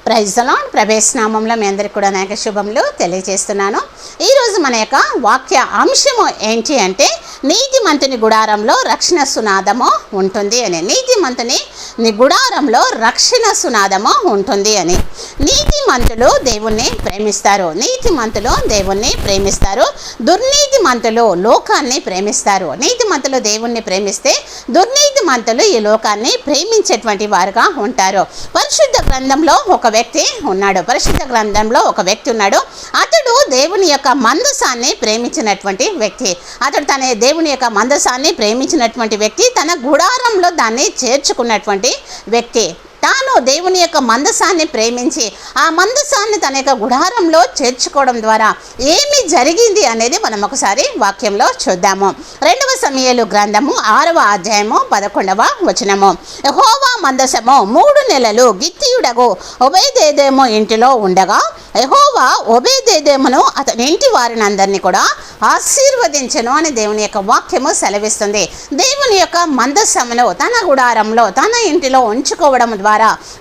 Praise the lord. ప్రభేస్ నామంలో మీ అందరికీ కూడా నా యొక్క శుభములు తెలియజేస్తున్నాను. ఈరోజు మన యొక్క వాక్య అంశము ఏంటి అంటే, నీతిమంతుని గుడారంలో రక్షణ సునాదము ఉంటుంది అని. నీతిమంతుని గుడారంలో రక్షణ సునాదము ఉంటుంది అని. నీతిమంతులు దేవుణ్ణి ప్రేమిస్తారు. నీతిమంతులు దేవుణ్ణి ప్రేమిస్తారు. దుర్నీతిమంతులు లోకాన్ని ప్రేమిస్తారు. నీతిమంతులు దేవుణ్ణి ప్రేమిస్తే దుర్నీతిమంతులు ఈ లోకాన్ని ప్రేమించేటువంటి వారుగా ఉంటారు. పరిశుద్ధ గ్రంథంలో ఒక వ్యక్తి ఉన్నాడు. అతడు దేవుని యొక్క మందసాన్ని ప్రేమించినటువంటి వ్యక్తి. తన గుడారంలో దాన్ని చేర్చుకున్నటువంటి వ్యక్తి. తాను దేవుని యొక్క మందసాన్ని ప్రేమించి ఆ మందసాన్ని తన యొక్క గుడారంలో చేర్చుకోవడం ద్వారా ఏమి జరిగింది అనేది మనం ఒకసారి వాక్యంలో చూద్దాము. 2వ సమూయేలు గ్రంథము 6వ అధ్యాయము 11వ వచనము. యెహోవా మందసము 3 నెలలు గిత్తీయుడగు ఒబేదెదోము ఇంటిలో ఉండగా యెహోవా ఒబేదెదోమును అతని ఇంటి వారిని అందరినీ కూడా ఆశీర్వదించెను అని దేవుని యొక్క వాక్యము సెలవిస్తుంది. దేవుని యొక్క మందసమును తన గుడారంలో తన ఇంటిలో ఉంచుకోవడం ద్వారా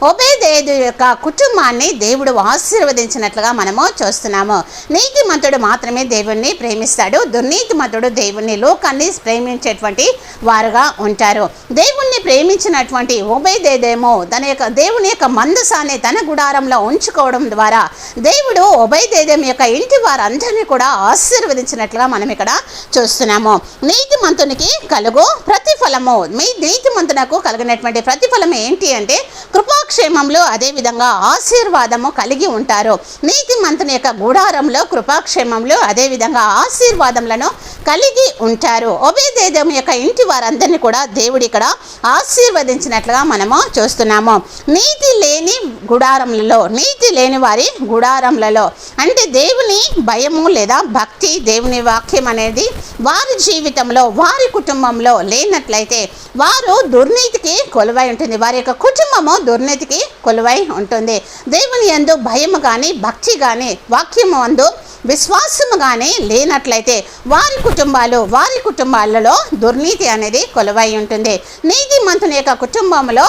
ఒబేదెదోము యొక్క కుటుంబాన్ని దేవుడు ఆశీర్వదించినట్లుగా మనము చూస్తున్నాము. నీతిమంతుడు మాత్రమే దేవుణ్ణి ప్రేమిస్తాడు. దుర్నీతిమంతుడు దేవుణ్ణి లోకాన్ని ప్రేమించేటువంటి వారుగా ఉంటారు. దేవుణ్ణి ప్రేమించినటువంటి ఒబేదెదోము దేవుని యొక్క మందసాన్ని తన గుడారంలో ఉంచుకోవడం ద్వారా దేవుడు ఒబేదెదోము యొక్క ఇంటి వారందరినీ కూడా ఆశీర్వదించినట్లుగా మనం ఇక్కడ చూస్తున్నాము. నీతిమంతునికి కలుగు ప్రతిఫలము. నీతిమంతునకు కలిగినటువంటి ప్రతిఫలం ఏంటి అంటే కృపాక్షేమములు, అదేవిధంగా ఆశీర్వాదము కలిగి ఉంటారు. నీతిమంతుని యొక్క గుడారంలో కృపాక్షేమములు, అదేవిధంగా ఆశీర్వాదములను కలిగి ఉంటారు. ఒబేదెదోము యొక్క ఇంటి వారందరినీ కూడా దేవుడు ఇక్కడ ఆశీర్వదించినట్లుగా మనము చూస్తున్నాము. నీతి లేని వారి గుడారములలో అంటే దేవుని భయము లేదా భక్తి, దేవుని వాక్యం అనేది వారి జీవితంలో, వారి కుటుంబంలో లేనట్లయితే వారు దుర్నీతికి కొలువై ఉంటుంది. వారి యొక్క కుటుంబము దుర్నీతికి కొలువై ఉంటుంది. దేవుని యందు భయము కానీ, భక్తి కానీ, వాక్యము అందు విశ్వాసము కానీ లేనట్లయితే వారి కుటుంబాలలో దుర్నీతి అనేది కొలువై ఉంటుంది. నీతిమంతుని యొక్క కుటుంబంలో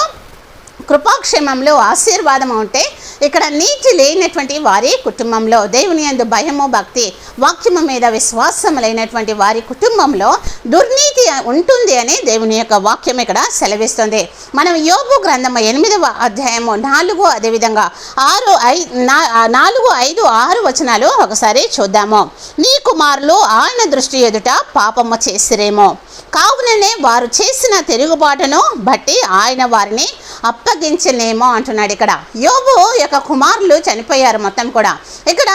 కృపాక్షేమంలో ఆశీర్వాదం ఉంటే, ఇక్కడ నీతి లేనటువంటి వారి కుటుంబంలో దేవుని యందు భయము, భక్తి, వాక్యము మీద విశ్వాసం లేనటువంటి వారి కుటుంబంలో దుర్నీతి ఉంటుంది అని దేవుని యొక్క వాక్యం ఇక్కడ సెలవిస్తుంది. మనం యోబు గ్రంథము 8వ అధ్యాయము 4 అదేవిధంగా 4, 5, 6 వచనాలు ఒకసారి చూద్దాము. నీ కుమారులు ఆయన దృష్టి ఎదుట పాపము చేసిరేమో, కావుననే వారు చేసిన తిరుగుబాటును బట్టి ఆయన వారిని అప్పగించలేమో అంటున్నాడు. ఇక్కడ యోబు యొక్క కుమారులు చనిపోయారు మొత్తం కూడా. ఇక్కడ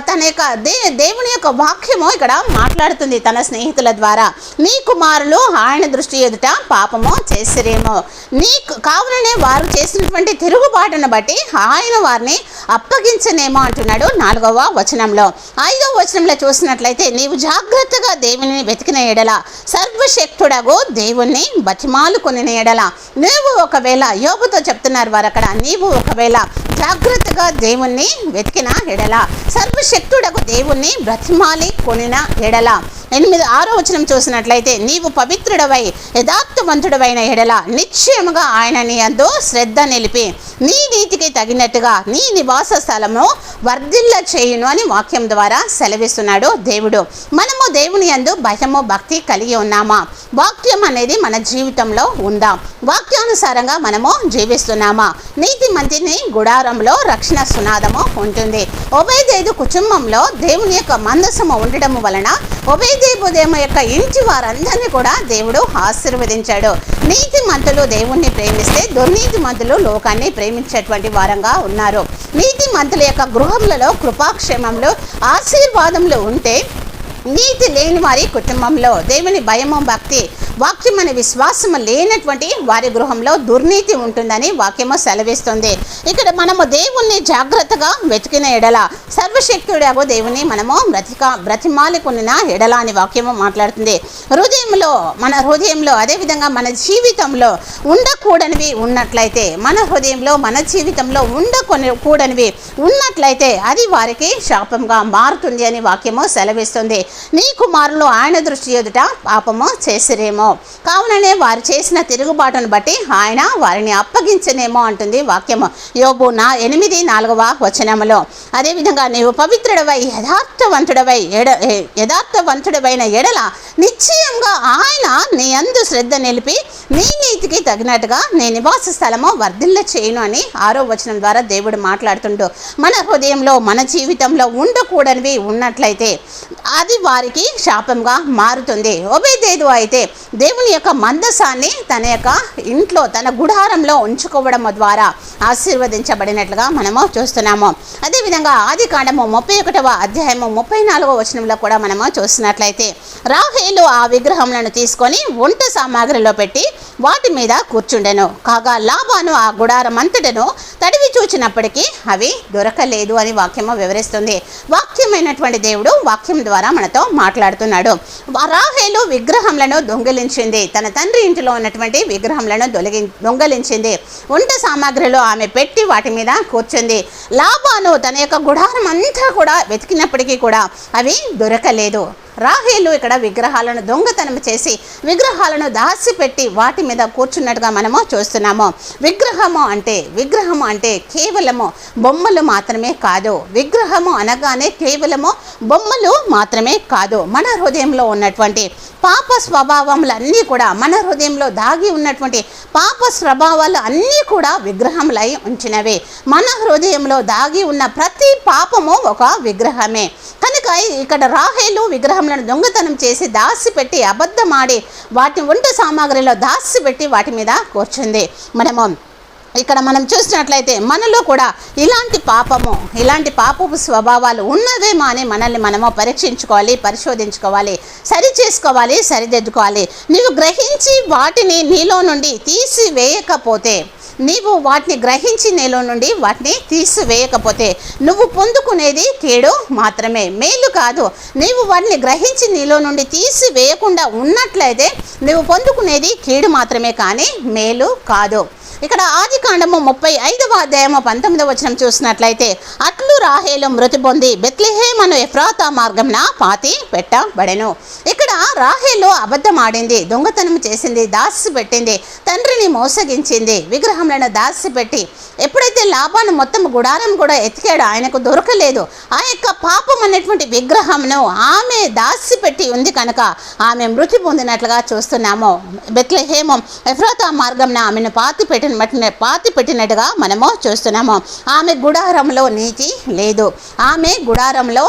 తన యొక్క దేవుని యొక్క వాక్యము ఇక్కడ మాట్లాడుతుంది తన స్నేహితుల ద్వారా. నీ కుమారులు ఆయన దృష్టి ఎదుట పాపము చేసిరేమో, కావుననే వారు చేసినటువంటి తిరుగుబాటును బట్టి ఆయన వారిని అప్పగించనేమో అంటున్నాడు 4వ వచనంలో. 5వ వచనంలో చూసినట్లయితే, నీవు జాగ్రత్తగా దేవుని వెతికిన ఎడల, సర్వశక్తుడగు దేవుణ్ణి బతిమాలుకొనిన ఎడల, నువ్వు ఒకవేళ యోబుతో చెప్తున్నారు వారు అక్కడ, నీవు ఒకవేళ జాగ్రత్తగా దేవుణ్ణి వెతికిన ఎడల, సర్వశక్తుడకు దేవుణ్ణి బ్రతిమాలి కొనిన ఎడల. 6వ వచనం చూసినట్లయితే, నీవు పవిత్రుడవై యథార్థవంతుడవైన ఎడల నిశ్చయముగా ఆయన నీ యందు శ్రద్ధ నిలిపి నీ నీతికి తగినట్టుగా నీ నివాస స్థలము వర్ధిల్ల చేయును అని వాక్యం ద్వారా సెలవిస్తున్నాడు దేవుడు. మనము దేవుని యందు భయము, భక్తి కలిగి ఉన్నామా? వాక్యం అనేది మన జీవితంలో ఉందా? వాక్యానుసారంగా మనము జీవిస్తున్నామా? నీతిమంతుని గుడారంలో రక్షణ సునాదము ఉంటుంది. ఒబేదెదోము కుటుంబంలో దేవుని యొక్క మందసము ఉండడం వలన ఒబేదెదోము యొక్క ఇంటి వారందరినీ కూడా దేవుడు ఆశీర్వదించాడు. నీతిమంతులు దేవుణ్ణి ప్రేమిస్తే దుర్నీతిమంతులు లోకాన్ని ప్రేమించేటువంటి వారంగా ఉన్నారు. నీతిమంతుల యొక్క గృహములలో కృపాక్షేమములు, ఆశీర్వాదములు ఉంటే, నీతి లేని వారి కుటుంబంలో దేవుని భయము, భక్తి, వాక్యం అనే విశ్వాసము లేనటువంటి వారి గృహంలో దుర్నీతి ఉంటుందని వాక్యము సెలవిస్తుంది. ఇక్కడ మనము దేవుణ్ణి జాగ్రత్తగా వెతికిన ఎడల, సర్వశక్తుడగు దేవుని మనము బ్రతిమాలి కొనిన ఎడల అని వాక్యము మాట్లాడుతుంది. మన హృదయంలో అదేవిధంగా మన జీవితంలో ఉండకూడనివి ఉన్నట్లయితే, మన హృదయంలో మన జీవితంలో ఉండకూడనివి ఉన్నట్లయితే అది వారికి శాపంగా మారుతుంది అని వాక్యము సెలవిస్తుంది. నీ కుమారులు ఆయన దృష్టి ఎదుట పాపము చేసిరేమో, నిమిత్తము, కావుననే వారు చేసిన తిరుగుబాటును బట్టి ఆయన వారిని అప్పగించనేమో అంటుంది వాక్యము. యోబు 8:4 అదేవిధంగా నీవు పవిత్రుడవై యథార్థవంతుడవైన ఎడల నిశ్చయంగా ఆయన నీ యందు శ్రద్ధ నిలిపి నీ నీతికి తగినట్టుగా నీ నివాస స్థలము వర్ధిల్ల చేయను అని 6వ వచనం ద్వారా దేవుడు మాట్లాడుతుంటూ మన హృదయంలో మన జీవితంలో ఉండకూడనివి ఉన్నట్లయితే అది వారికి శాపంగా మారుతుంది. ఓబేదేదు అయితే దేవుని యొక్క మందసాన్ని తన యొక్క ఇంట్లో తన గుడారంలో ఉంచుకోవడం ద్వారా ఆశీర్వదించబడినట్లుగా మనము చూస్తున్నాము. అదేవిధంగా ఆదికాండము 31:34 కూడా మనము చూసినట్లయితే రాహేలు ఆ విగ్రహములను తీసుకొని వంట సామాగ్రిలో పెట్టి వాటి మీద కూర్చుండెను. కాగా లాబాను ఆ గుడారం అంతటను తడివి చూచినప్పటికీ అవి దొరకలేదు అని వాక్యము వివరిస్తుంది. వాక్యమైనటువంటి దేవుడు వాక్యం ద్వారా మనతో మాట్లాడుతున్నాడు. రాహేలు విగ్రహములను దొంగిలించింది, తన తండ్రి ఇంటిలో ఉన్నటువంటి విగ్రహములను దొంగిలించింది. వంట సామాగ్రిలో ఆమె పెట్టి వాటి మీద కూర్చుంది. లాబాను తన యొక్క గుడారం అంతా కూడా వెతికినప్పటికీ కూడా అవి దొరకలేదు. రాహేలు ఇక్కడ విగ్రహాలను దొంగతనం చేసి విగ్రహాలను దాచిపెట్టి వాటి మీద కూర్చున్నట్టుగా మనము చూస్తున్నాము. విగ్రహము అంటే కేవలము బొమ్మలు మాత్రమే కాదు. విగ్రహము అనగానే కేవలము బొమ్మలు మాత్రమే కాదు. మన హృదయంలో ఉన్నటువంటి పాప స్వభావములన్నీ కూడా, మన హృదయంలో దాగి ఉన్నటువంటి పాప స్వభావాలు అన్నీ కూడా విగ్రహములై ఉంచినవి. మన హృదయంలో దాగి ఉన్న ప్రతి పాపము ఒక విగ్రహమే. కనుక ఇక్కడ రాహేలు విగ్రహములను దొంగతనం చేసి దాచిపెట్టి అబద్ధమాడి వాటి వంట సామాగ్రిలో దాచిపెట్టి వాటి మీద కూర్చుంది. ఇక్కడ మనం చూసినట్లయితే మనలో కూడా ఇలాంటి పాపపు స్వభావాలు ఉన్నవేమో అని మనల్ని మనము పరీక్షించుకోవాలి, పరిశోధించుకోవాలి, సరిచేసుకోవాలి, సరిదిద్దుకోవాలి. నీవు గ్రహించి వాటిని నీలో నుండి తీసివేయకపోతే, నీవు వాటిని గ్రహించి నీలో నుండి వాటిని తీసివేయకపోతే నువ్వు పొందుకునేది కీడు మాత్రమే, మేలు కాదు. నీవు వాటిని గ్రహించి నీలో నుండి తీసివేయకుండా ఉన్నట్లయితే నువ్వు పొందుకునేది కీడు మాత్రమే కానీ మేలు కాదు. ఇక్కడ ఆదికాండము 35:19 చూసినట్లయితే అట్లు రాహేలు మృతి పొంది బెత్లెహేమును ఎఫ్రాతా మార్గంన పాతి పెట్టబడెను. ఇక్కడ రాహేలు అబద్ధమాడింది, దొంగతనం చేసింది, దాచిపెట్టింది, తండ్రిని మోసగించింది, విగ్రహములను దాచిపెట్టి ఎప్పుడైతే లాబాను మొత్తం గుడారం కూడా ఎతికాడో ఆయనకు దొరకలేదు. ఆ యొక్క పాపం అనేటువంటి విగ్రహమును ఆమె దాచిపెట్టి ఉంది కనుక ఆమె మృతి పొందినట్లుగా చూస్తున్నాము. బెత్లెహేము ఎఫ్రాతా మార్గంన ఆమెను పాతి పెట్టినట్టుగా మనము చూస్తున్నాము. ఆమె గుడారంలో నీతి లేదు, ఆమె గుడారంలో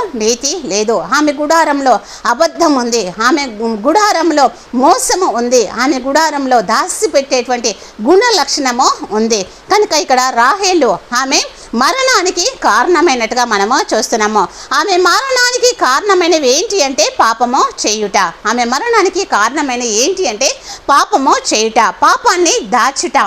అబద్ధం ఉంది, ఆమె గుడారంలో మోసము ఉంది, ఆమె గుడారంలో దాచిపెట్టేటువంటి గుణ లక్షణము ఉంది. కనుక ఇక్కడ రాహేలు ఆమె మరణానికి కారణమైనట్టుగా మనము చూస్తున్నాము. ఆమె మరణానికి కారణమైనవి ఏంటి అంటే పాపము చేయుట. ఆమె మరణానికి కారణమైన ఏంటి అంటే పాపము చేయుట, పాపాన్ని దాచుట.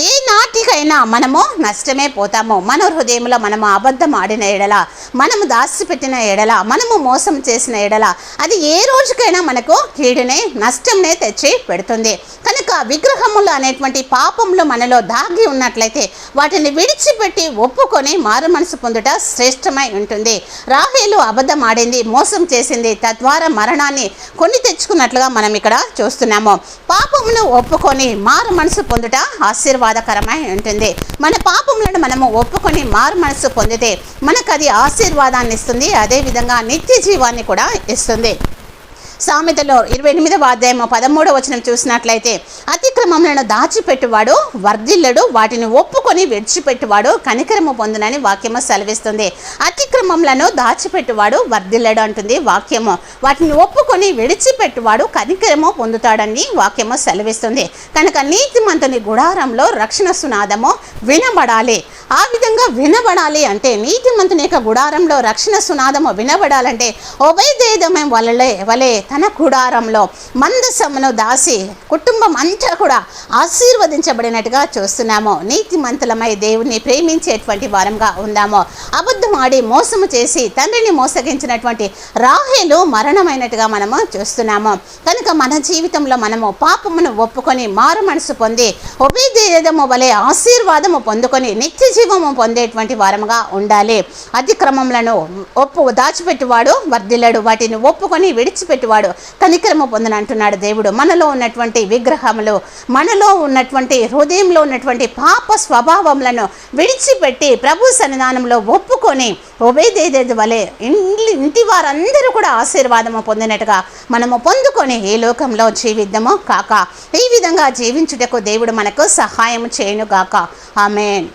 ఏ నాటికైనా మనము నష్టమే పోతాము. మన హృదయంలో మనము అబద్ధం ఆడిన ఎడల, మనము దాచిపెట్టిన ఎడల, మనము మోసం చేసిన ఎడల అది ఏ రోజుకైనా మనకు కీడునే, నష్టంనే తెచ్చి పెడుతుంది. కనుక విగ్రహములు అనేటువంటి పాపములు మనలో దాగి ఉన్నట్లయితే వాటిని విడిచిపెట్టి ఒప్పుకొని మారు మనసు పొందుట శ్రేష్టమై ఉంటుంది. రాహేలు అబద్ధం ఆడింది, మోసం చేసింది, తద్వారా మరణాన్ని కొని తెచ్చుకున్నట్లుగా మనం ఇక్కడ చూస్తున్నాము. పాపమును ఒప్పుకొని మారు మనసు పొందుట ఆశీర్వాదకరమై ఉంటుంది. మన పాపములను మనము ఒప్పుకొని మారు మనసు పొందితే మనకు అది ఆశీర్వాదాన్ని ఇస్తుంది, అదేవిధంగా నిత్య జీవాన్ని కూడా ఇస్తుంది. సామెతలో 28:13 చూసినట్లయితే అతిక్రమములను దాచిపెట్టువాడు వర్ధిల్లడు, వాటిని ఒప్పుకొని విడిచిపెట్టువాడు కనికరము పొందునని వాక్యము సెలవిస్తుంది. అతిక్రమములను దాచిపెట్టువాడు వర్ధిల్లడు అంటుంది వాక్యము. వాటిని ఒప్పుకొని విడిచిపెట్టువాడు కనికరము పొందుతాడని వాక్యము సెలవిస్తుంది. కనుక నీతిమంతుని గుడారంలో రక్షణ సునాదము వినబడాలి. ఆ విధంగా వినబడాలి అంటే నీతిమంతుని యొక్క గుడారంలో రక్షణ సునాదము వినబడాలంటే ఒబేదేదోము వలె తన గుడారంలో మందసమును దాసి కుటుంబం అంతా కూడా ఆశీర్వదించబడినట్టుగా చూస్తున్నాము. నీతిమంతులమై దేవుని ప్రేమించేటువంటి వారంగా ఉందాము. అబద్ధం ఆడి మోసము చేసి తండ్రిని మోసగించినటువంటి రాహేలు మరణమైనట్టుగా మనము చూస్తున్నాము. కనుక మన జీవితంలో మనము పాపమును ఒప్పుకొని మారు మనసు పొంది ఒబేదేదోము వలె ఆశీర్వాదము పొందుకొని నిత్య నిత్యజీవము పొందేటువంటి వారముగా ఉండాలి. అతిక్రమములను దాచిపెట్టువాడు వర్ధిల్లడు, వాటిని ఒప్పుకొని విడిచిపెట్టువాడు కనికరము పొందును అంటున్నాడు దేవుడు. మనలో ఉన్నటువంటి విగ్రహములు, మనలో ఉన్నటువంటి హృదయంలో ఉన్నటువంటి పాప స్వభావములను విడిచిపెట్టి ప్రభు సన్నిధానంలో ఒప్పుకొని ఒబేదేదు వలె ఇంటి వారందరూ కూడా ఆశీర్వాదము పొందినట్టుగా మనము పొందుకొని ఈ లోకంలో జీవిద్దాము కాక. ఈ విధంగా జీవించుటకు దేవుడు మనకు సహాయం చేయును గాక. ఆమేన్.